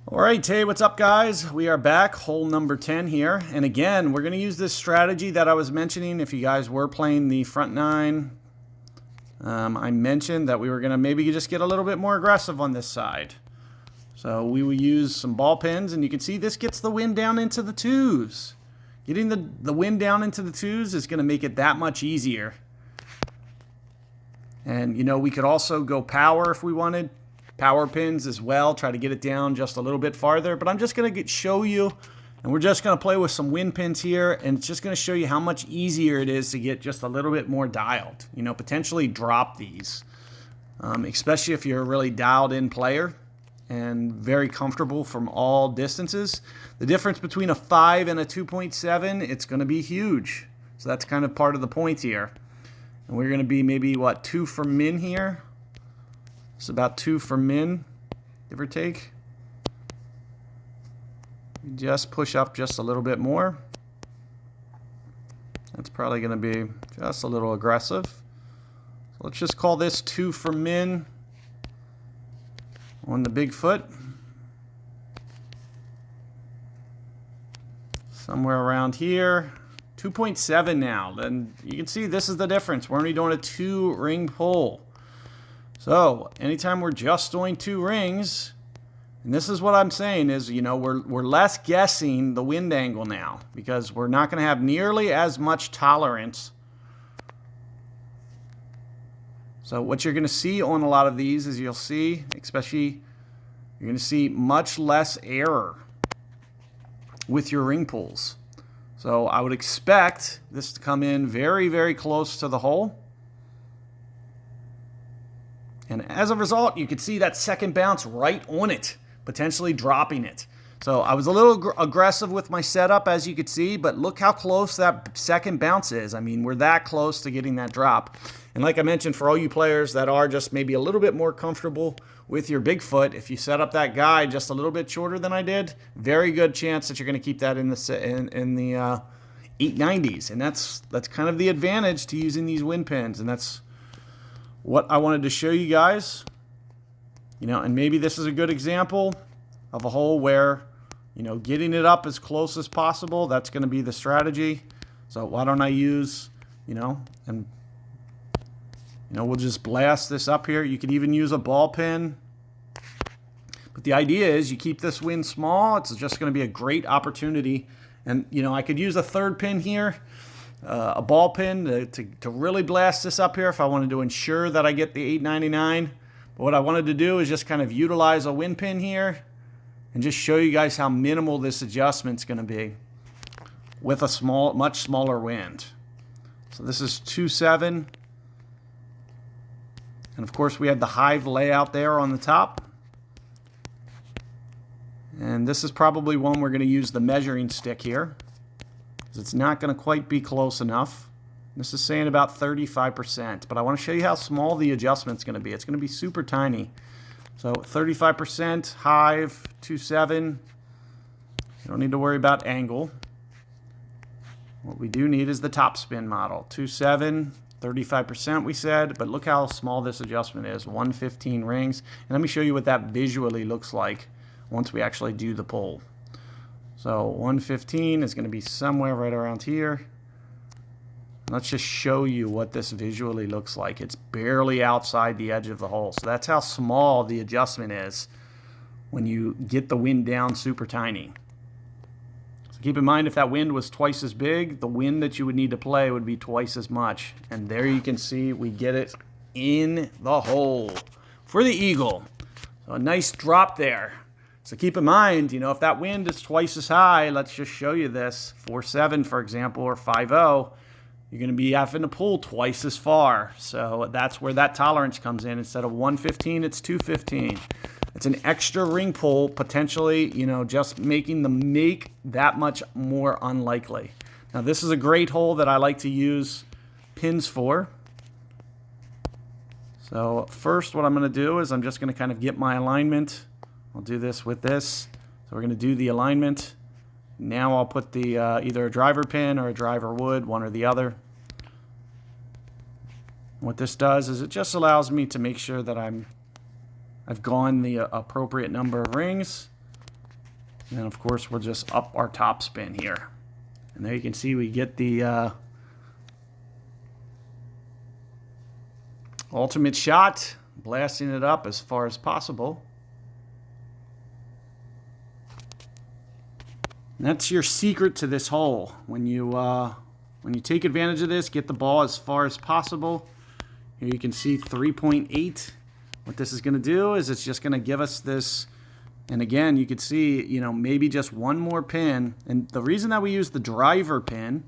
All right, hey, what's up, guys? We are back, hole number 10 here. And again, we're going to use this strategy that I was mentioning. If you guys were playing the front nine, I mentioned that we were going to maybe just get a little bit more aggressive on this side. So we will use some ball pins, and you can see this gets the wind down into the twos. Getting the wind down into the twos is going to make it that much easier. And, you know, we could also go power if we wanted. Power pins as well, try to get it down just a little bit farther. But I'm just going to show you, and we're just going to play with some wind pins here, and it's just going to show you how much easier it is to get just a little bit more dialed. You know, potentially drop these, especially if you're a really dialed in player and very comfortable from all distances. The difference between a 5 and a 2.7, it's going to be huge. So that's kind of part of the point here. And we're going to be maybe, what, 2 for min here? It's about 2 for min, give or take. You just push up just a little bit more. That's probably going to be just a little aggressive. So let's just call this 2 for min on the big foot. Somewhere around here. 2.7 now. Then you can see this is the difference. We're only doing a 2 ring pull. So anytime we're just doing 2 rings, and this is what I'm saying is, you know, we're less guessing the wind angle now because we're not going to have nearly as much tolerance. So what you're going to see on a lot of these is you'll see, especially, you're going to see much less error with your ring pulls. So I would expect this to come in very, very close to the hole. And as a result, you can see that second bounce right on it, potentially dropping it. So I was a little aggressive with my setup, as you could see, but look how close that second bounce is. I mean, we're that close to getting that drop. And like I mentioned, for all you players that are just maybe a little bit more comfortable with your big foot, if you set up that guide just a little bit shorter than I did, very good chance that you're going to keep that in the 890s. And that's kind of the advantage to using these wind pins, and that's what I wanted to show you guys. You know, and maybe this is a good example of a hole where, you know, getting it up as close as possible, that's going to be the strategy. So why don't I use, you know, and, you know, we'll just blast this up here. You could even use a ball pin. But the idea is you keep this wind small. It's just going to be a great opportunity. And, you know, I could use a third pin here. A ball pin to really blast this up here if I wanted to ensure that I get the 899. But what I wanted to do is just kind of utilize a wind pin here and just show you guys how minimal this adjustment's going to be with a much smaller wind. So this is 2.7. And of course we have the hive layout there on the top. And this is probably one we're going to use the measuring stick here, because it's not going to quite be close enough. This is saying about 35%, but I want to show you how small the adjustment's going to be. It's going to be super tiny. So 35%, hive, 2.7. You don't need to worry about angle. What we do need is the top spin model. 2.7, 35% we said, but look how small this adjustment is, 115 rings. And let me show you what that visually looks like once we actually do the pull. So 115 is going to be somewhere right around here. Let's just show you what this visually looks like. It's barely outside the edge of the hole. So that's how small the adjustment is when you get the wind down super tiny. So keep in mind, if that wind was twice as big, the wind that you would need to play would be twice as much. And there you can see we get it in the hole for the eagle. So a nice drop there. So keep in mind, you know, if that wind is twice as high, let's just show you this, 4.7 for example, or 5.0, you're going to be having to pull twice as far. So that's where that tolerance comes in. Instead of 115, it's 215. It's an extra ring pull, potentially, you know, just making the make that much more unlikely. Now this is a great hole that I like to use pins for. So first what I'm going to do is I'm just going to kind of get my alignment. I'll do this with this. So we're going to do the alignment. Now I'll put the either a driver pin or a driver wood, one or the other. What this does is it just allows me to make sure that I've gone the appropriate number of rings. And of course, we'll just up our top spin here. And there you can see we get the ultimate shot, blasting it up as far as possible. And that's your secret to this hole. When you take advantage of this, get the ball as far as possible. Here you can see 3.8. What this is going to do is it's just going to give us this. And again, you could see, you know, maybe just one more pin. And the reason that we use the driver pin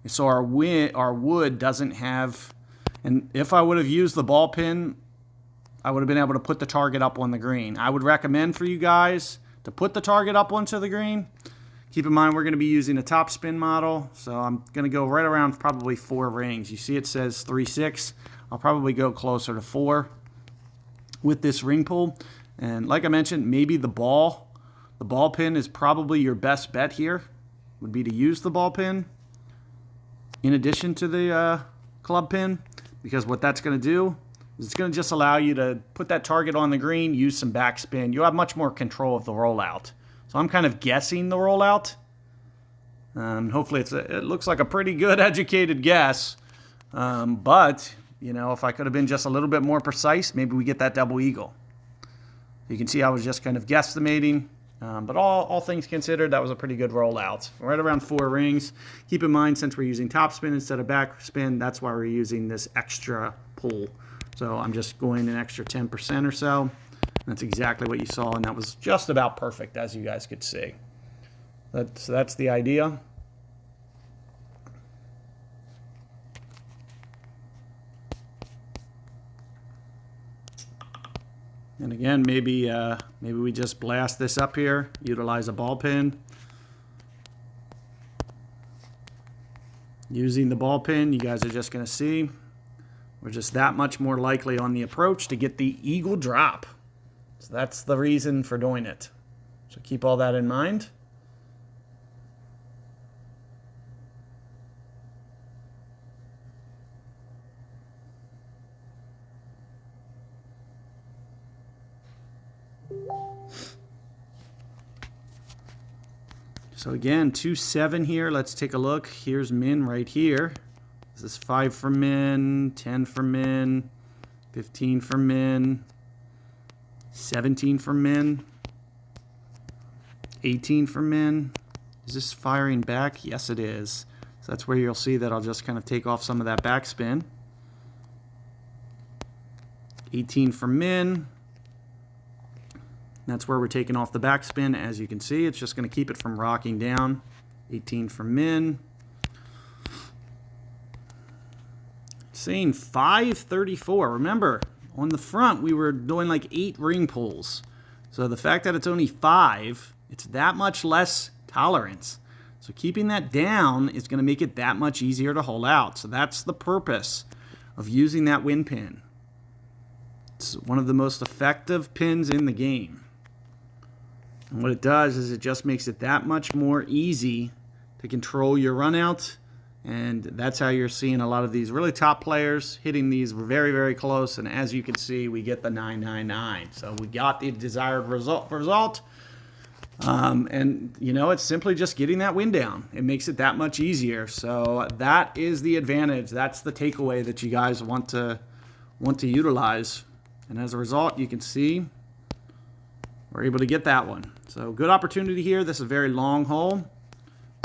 is so our wood doesn't have. And if I would have used the ball pin, I would have been able to put the target up on the green. I would recommend for you guys to put the target up onto the green. Keep in mind, we're going to be using a top spin model, so I'm going to go right around probably 4 rings. You see it says 3-6. I'll probably go closer to 4 with this ring pull. And like I mentioned, maybe the ball pin is probably your best bet here, would be to use the ball pin in addition to the club pin, because what that's going to do is it's going to just allow you to put that target on the green, use some backspin. You'll have much more control of the rollout. So I'm kind of guessing the rollout. Hopefully it looks like a pretty good educated guess. But, you know, if I could have been just a little bit more precise, maybe we get that double eagle. You can see I was just kind of guesstimating. But all things considered, that was a pretty good rollout. Right around 4 rings. Keep in mind, since we're using top spin instead of back spin, that's why we're using this extra pull. So I'm just going an extra 10% or so. That's exactly what you saw, and that was just about perfect, as you guys could see. So that's the idea. And again, maybe we just blast this up here, utilize a ball pin. Using the ball pin, you guys are just going to see we're just that much more likely on the approach to get the eagle drop. So that's the reason for doing it. So keep all that in mind. So again, 2-7 here. Let's take a look. Here's min right here. This is 5 for min, 10 for min, 15 for min, 17 for min, 18 for min. Is this firing back? Yes, it is. So that's where you'll see that I'll just kind of take off some of that backspin. 18 for min. That's where we're taking off the backspin. As you can see, it's just going to keep it from rocking down. 18 for min. Saying 534. Remember, on the front, we were doing like 8 ring pulls. So the fact that it's only 5, it's that much less tolerance. So keeping that down is going to make it that much easier to hold out. So that's the purpose of using that win pin. It's one of the most effective pins in the game. And what it does is it just makes it that much more easy to control your run out. And that's how you're seeing a lot of these really top players hitting these very, very close. And as you can see, we get the 999. So we got the desired result. And, you know, it's simply just getting that win down. It makes it that much easier. So that is the advantage. That's the takeaway that you guys want to utilize. And as a result, you can see we're able to get that one. So good opportunity here. This is a very long hole.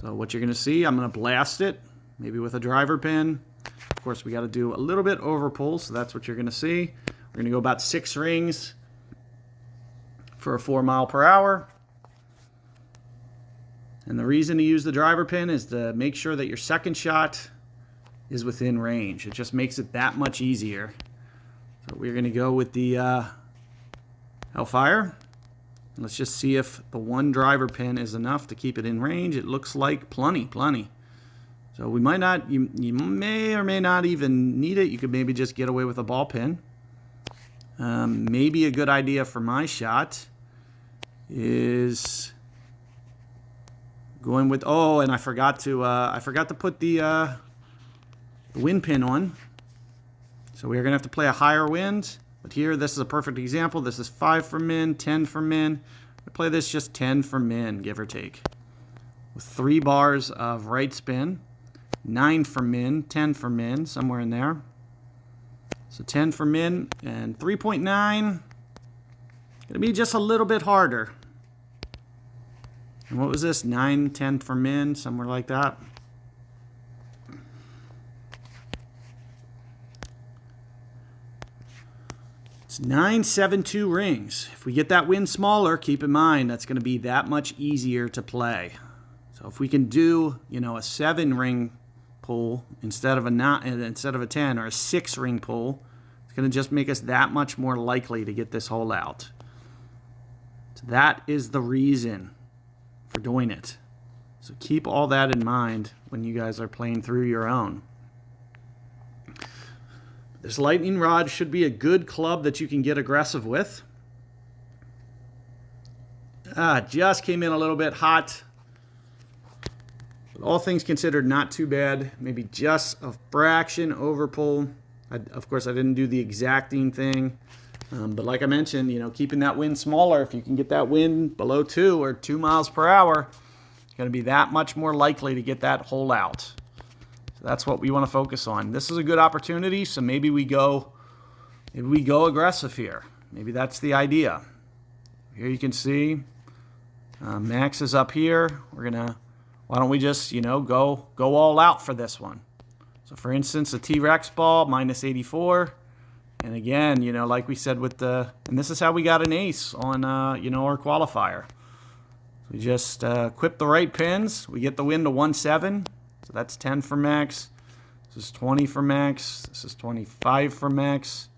So what you're going to see, I'm going to blast it, maybe with a driver pin. Of course, we got to do a little bit over pull, so that's what you're going to see. We're going to go about 6 rings for a 4 mile per hour. And the reason to use the driver pin is to make sure that your second shot is within range. It just makes it that much easier. So we're going to go with the Hellfire. Let's just see if the 1 driver pin is enough to keep it in range. It looks like plenty. So we might not, you may or may not even need it. You could maybe just get away with a ball pin. Maybe a good idea for my shot is going with, oh, and I forgot to put the wind pin on. So we're going to have to play a higher wind. But here, this is a perfect example. This is 5 for min, 10 for min. I play this just 10 for min, give or take, with 3 bars of right spin, 9 for min, 10 for min, somewhere in there. So 10 for min and 3.9. Gonna be just a little bit harder. And what was this? 9, 10 for min, somewhere like that. It's 972 rings. If we get that win smaller, keep in mind that's going to be that much easier to play. So if we can do, a 7 ring pull instead of a 10, or a 6 ring pull, it's going to just make us that much more likely to get this hole out. So that is the reason for doing it. So keep all that in mind when you guys are playing through your own. This lightning rod should be a good club that you can get aggressive with. Just came in a little bit hot. But all things considered, not too bad. Maybe just a fraction over pull. Of course, I didn't do the exacting thing. But like I mentioned, keeping that wind smaller, if you can get that wind below 2 or 2 miles per hour, it's going to be that much more likely to get that hole out. That's what we want to focus on. This is a good opportunity, so maybe we go aggressive here. Maybe that's the idea. Here you can see Max is up here. Why don't we just go all out for this one? So for instance, a T-Rex ball minus 84, and again like we said and this is how we got an ace on our qualifier. So we just equip the right pins. We get the win to 1-7. So that's 10 for Max. This is 20 for Max. This is 25 for Max.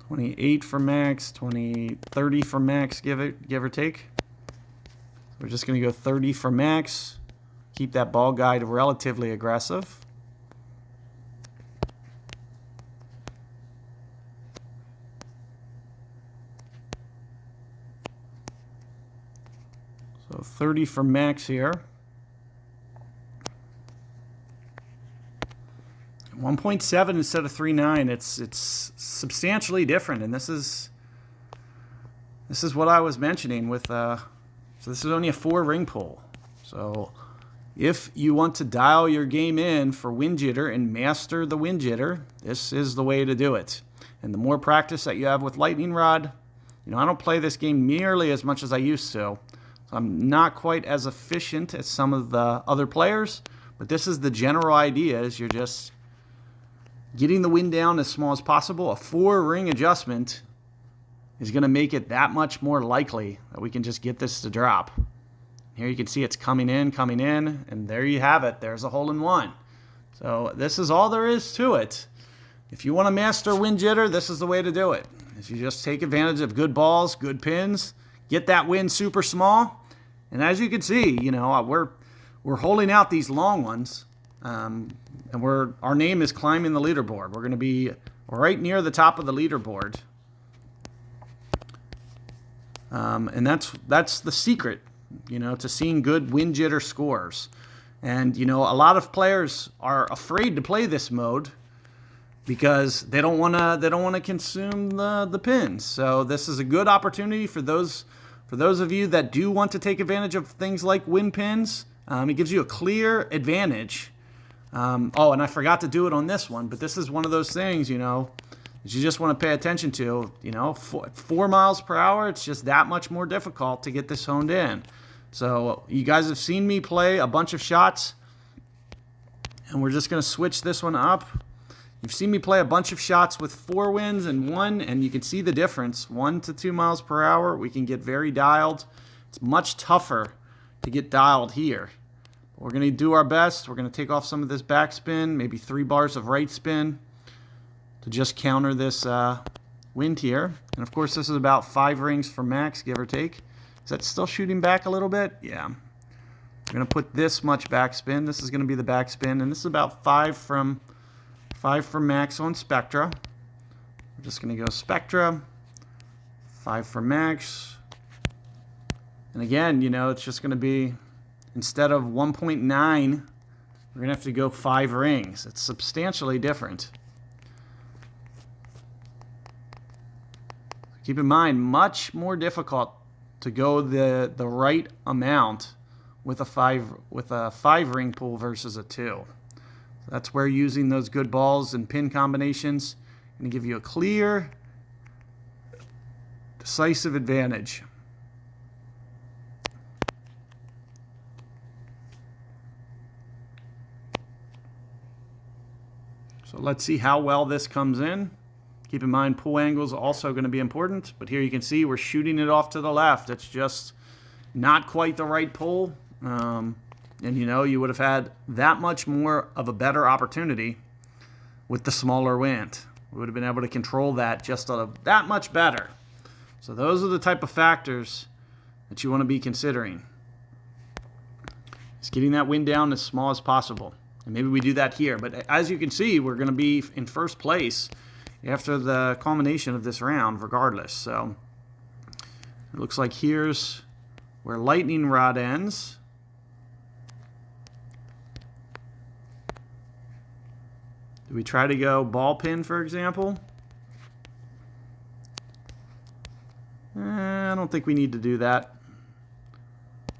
28 for Max. 30 for Max, give or take. We're just going to go 30 for Max. Keep that ball guide relatively aggressive. So 30 for Max here. 1.7 instead of 3.9. It's substantially different, and this is what I was mentioning with. So this is only a 4 ring pull. So if you want to dial your game in for wind jitter and master the wind jitter, this is the way to do it. And the more practice that you have with lightning rod, I don't play this game nearly as much as I used to. I'm not quite as efficient as some of the other players, but this is the general idea, is you're just getting the wind down as small as possible. A 4 ring adjustment is going to make it that much more likely that we can just get this to drop. Here you can see it's coming in, and there you have it. There's a hole in one. So this is all there is to it. If you want to master wind jitter, this is the way to do it. Is you just take advantage of good balls, good pins, get that wind super small. And as you can see, we're holding out these long ones, and our name is climbing the leaderboard. We're going to be right near the top of the leaderboard, and that's the secret, to seeing good wind jitter scores. And a lot of players are afraid to play this mode because they don't want to consume the pins. So this is a good opportunity for those of you that do want to take advantage of things like wind pins. It gives you a clear advantage. And I forgot to do it on this one, but this is one of those things, that you just want to pay attention to. 4 miles per hour, it's just that much more difficult to get this honed in. So you guys have seen me play a bunch of shots, and we're just going to switch this one up. You've seen me play a bunch of shots with 4 winds and 1, and you can see the difference. 1 to 2 miles per hour, we can get very dialed. It's much tougher to get dialed here. We're going to do our best. We're going to take off some of this backspin, maybe 3 bars of right spin to just counter this wind here. And of course, this is about 5 rings for Max, give or take. Is that still shooting back a little bit? Yeah. We're going to put this much backspin. This is going to be the backspin, and this is about 5 from Max on Spectra. We're just going to go Spectra, 5 for Max. And again, it's just going to be, instead of 1.9, we're going to have to go 5 rings. It's substantially different. Keep in mind, much more difficult to go the right amount with a five ring pool versus a 2. So that's where using those good balls and pin combinations going to give you a clear, decisive advantage. So let's see how well this comes in. Keep in mind, pool angle is also going to be important, but here you can see we're shooting it off to the left. It's just not quite the right pull. And you know, you would have had that much more of a better opportunity with the smaller wind. We would have been able to control that just that much better. So those are the type of factors that you want to be considering. It's getting that wind down as small as possible. And maybe we do that here. But as you can see, we're going to be in first place after the culmination of this round regardless. So it looks like here's where lightning rod ends. Do we try to go ball pin, for example? I don't think we need to do that.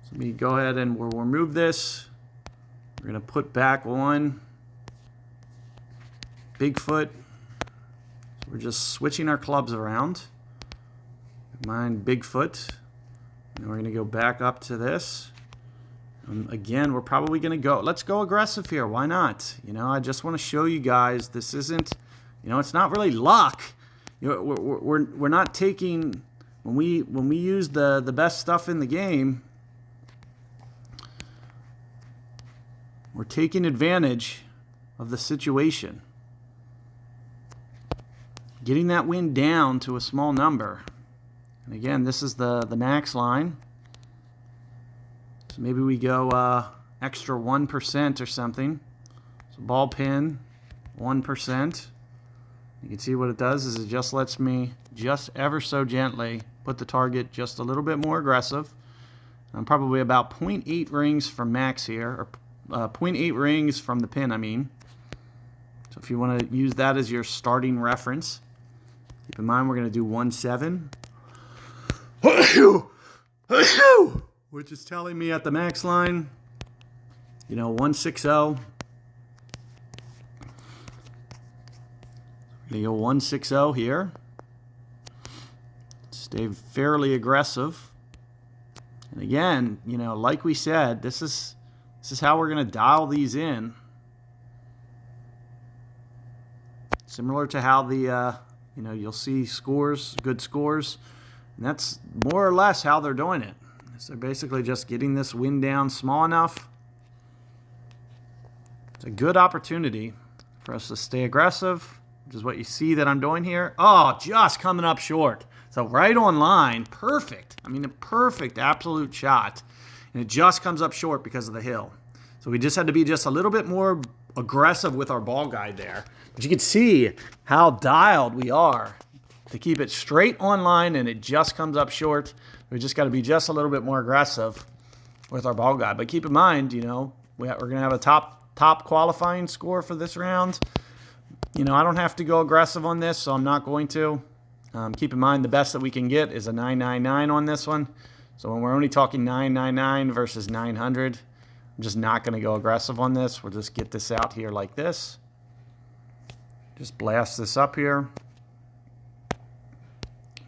So let me go ahead and we'll remove this. We're going to put back one Bigfoot. So we're just switching our clubs around. Mine Bigfoot. And we're going to go back up to this. And again, we're probably going to go. Let's go aggressive here. Why not? You know, I just want to show you guys this isn't, you know, it's not really luck. You know, we're not taking, when we use the best stuff in the game, we're taking advantage of the situation. Getting that wind down to a small number. And again, this is the max line. So maybe we go extra 1% or something. So ball pin, 1%. You can see what it does is it just lets me just ever so gently put the target just a little bit more aggressive. I'm probably about 0.8 rings from max here, or 0.8 rings from the pin, I mean. So if you want to use that as your starting reference, keep in mind we're going to do 1.7. Which is telling me at the max line, you know, 1.60. We're going to go 1.60 here. Stay fairly aggressive. And again, you know, like we said, this is how we're going to dial these in. Similar to how the, you know, you'll see scores, good scores. And that's more or less how they're doing it. So they're basically just getting this wind down small enough. It's a good opportunity for us to stay aggressive, which is what you see that I'm doing here. Oh, just coming up short. So right on line, perfect. I mean, a perfect absolute shot. And it just comes up short because of the hill. So we just had to be just a little bit more aggressive with our ball guide there. But you can see how dialed we are to keep it straight on line, and it just comes up short. We just got to be just a little bit more aggressive with our ball guide. But keep in mind, you know, we're going to have a top qualifying score for this round. You know, I don't have to go aggressive on this, so I'm not going to. Keep in mind, the best that we can get is a 999 on this one. So when we're only talking 999 versus 900, I'm just not going to go aggressive on this. We'll just get this out here like this. Just blast this up here.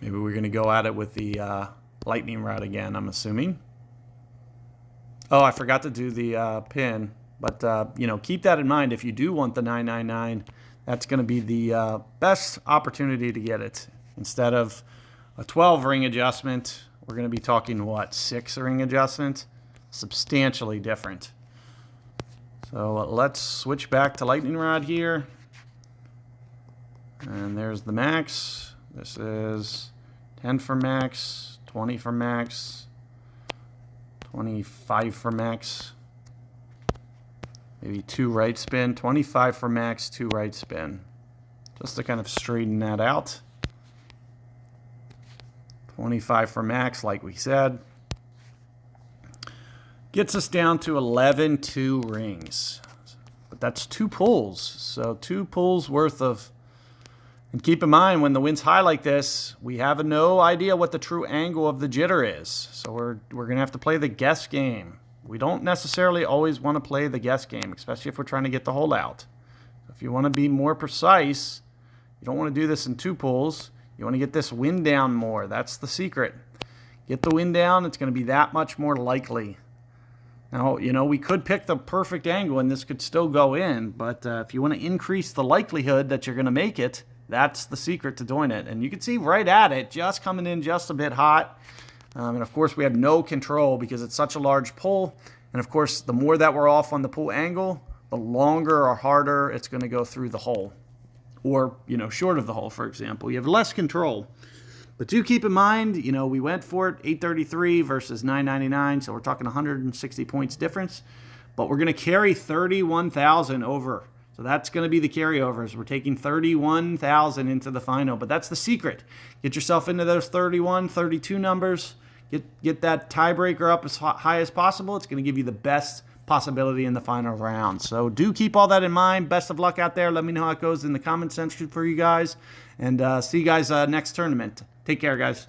Maybe we're going to go at it with the lightning rod again, I'm assuming. Oh, I forgot to do the pin. But, you know, keep that in mind. If you do want the 999, that's going to be the best opportunity to get it. Instead of a 12 ring adjustment, we're going to be talking, what, 6 ring adjustment? Substantially different. So let's switch back to lightning rod here. And there's the max. This is 10 for max, 20 for max, 25 for max, maybe 2 right spin, 25 for max, 2 right spin. Just to kind of straighten that out. 25 for max, like we said. Gets us down to 11 2 rings. But that's 2 pulls. So 2 pulls worth of And keep in mind, when the wind's high like this, we have no idea what the true angle of the jitter is. So we're going to have to play the guess game. We don't necessarily always want to play the guess game, especially if we're trying to get the hole out. If you want to be more precise, you don't want to do this in 2 pulls. You want to get this wind down more. That's the secret. Get the wind down, it's going to be that much more likely. Now, you know, we could pick the perfect angle and this could still go in, but if you want to increase the likelihood that you're going to make it, that's the secret to doing it. And you can see right at it, just coming in just a bit hot. And of course, we have no control because it's such a large pull. And of course, the more that we're off on the pull angle, the longer or harder it's going to go through the hole. Or, you know, short of the hole, for example. You have less control. But do keep in mind, you know, we went for it 833 versus 999, so we're talking 160 points difference. But we're going to carry 31,000 over. So that's going to be the carryovers. We're taking 31,000 into the final. But that's the secret. Get yourself into those 31, 32 numbers. Get that tiebreaker up as high as possible. It's going to give you the best possibility in the final round. So do keep all that in mind. Best of luck out there. Let me know how it goes in the comment section for you guys. And see you guys next tournament. Take care, guys.